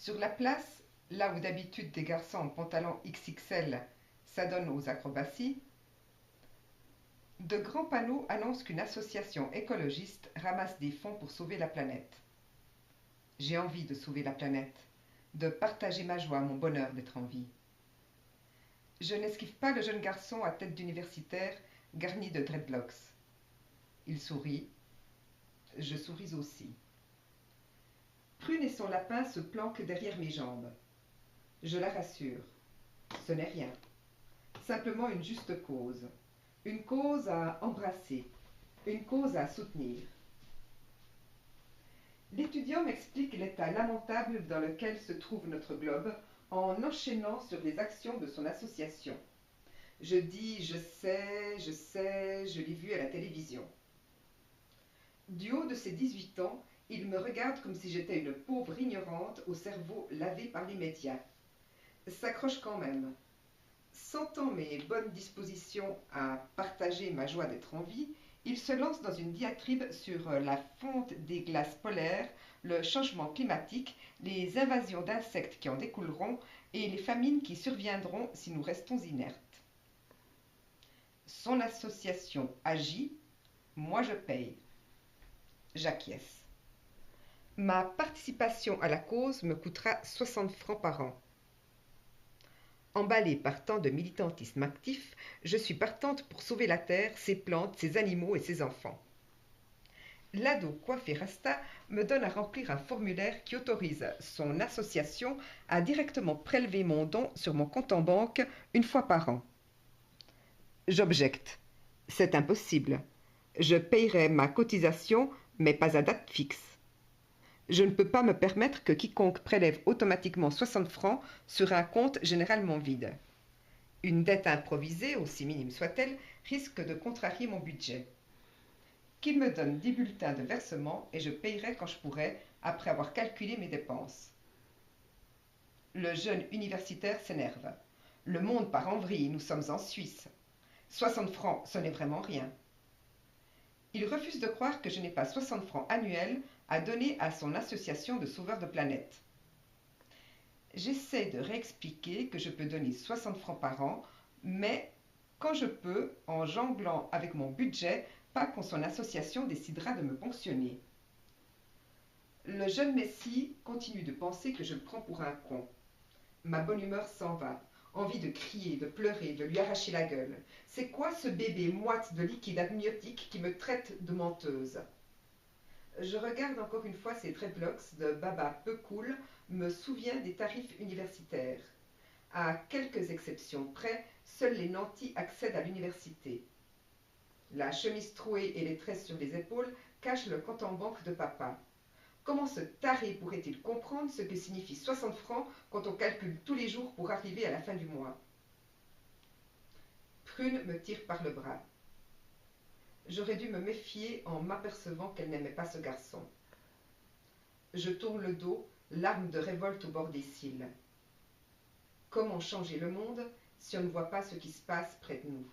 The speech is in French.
Sur la place, là où d'habitude des garçons en pantalon XXL s'adonnent aux acrobaties, de grands panneaux annoncent qu'une association écologiste ramasse des fonds pour sauver la planète. J'ai envie de sauver la planète, de partager ma joie, mon bonheur d'être en vie. Je n'esquive pas le jeune garçon à tête d'universitaire garni de dreadlocks. Il sourit, je souris aussi. Prune et son lapin se planquent derrière mes jambes. Je la rassure. Ce n'est rien. Simplement une juste cause. Une cause à embrasser. Une cause à soutenir. L'étudiant m'explique l'état lamentable dans lequel se trouve notre globe en enchaînant sur les actions de son association. Je dis je sais, je l'ai vu à la télévision. Du haut de ses 18 ans, il me regarde comme si j'étais une pauvre ignorante au cerveau lavé par les médias. S'accroche quand même. Sentant mes bonnes dispositions à partager ma joie d'être en vie, il se lance dans une diatribe sur la fonte des glaces polaires, le changement climatique, les invasions d'insectes qui en découleront et les famines qui surviendront si nous restons inertes. Son association agit, moi je paye. J'acquiesce. Ma participation à la cause me coûtera 60 francs par an. Emballée par tant de militantisme actif, je suis partante pour sauver la terre, ses plantes, ses animaux et ses enfants. L'ado coiffé Rasta me donne à remplir un formulaire qui autorise son association à directement prélever mon don sur mon compte en banque une fois par an. J'objecte. C'est impossible. Je payerai ma cotisation, mais pas à date fixe. Je ne peux pas me permettre que quiconque prélève automatiquement 60 francs sur un compte généralement vide. Une dette improvisée, aussi minime soit-elle, risque de contrarier mon budget. Qu'il me donne 10 bulletins de versement et je payerai quand je pourrai, après avoir calculé mes dépenses. Le jeune universitaire s'énerve. Le monde part en vrille, nous sommes en Suisse. 60 francs, ce n'est vraiment rien. Il refuse de croire que je n'ai pas 60 francs annuels à donner à son association de sauveurs de planète. J'essaie de réexpliquer que je peux donner 60 francs par an, mais quand je peux, en jonglant avec mon budget, pas quand son association décidera de me ponctionner. Le jeune messie continue de penser que je le prends pour un con. Ma bonne humeur s'en va. Envie de crier, de pleurer, de lui arracher la gueule. C'est quoi ce bébé moite de liquide amniotique qui me traite de menteuse? Je regarde encore une fois ces dreadlocks de baba peu cool, me souviens des tarifs universitaires. À quelques exceptions près, seuls les nantis accèdent à l'université. La chemise trouée et les tresses sur les épaules cachent le compte en banque de papa. Comment ce taré pourrait-il comprendre ce que signifie 60 francs quand on calcule tous les jours pour arriver à la fin du mois? Prune me tire par le bras. J'aurais dû me méfier en m'apercevant qu'elle n'aimait pas ce garçon. Je tourne le dos, larmes de révolte au bord des cils. Comment changer le monde si on ne voit pas ce qui se passe près de nous?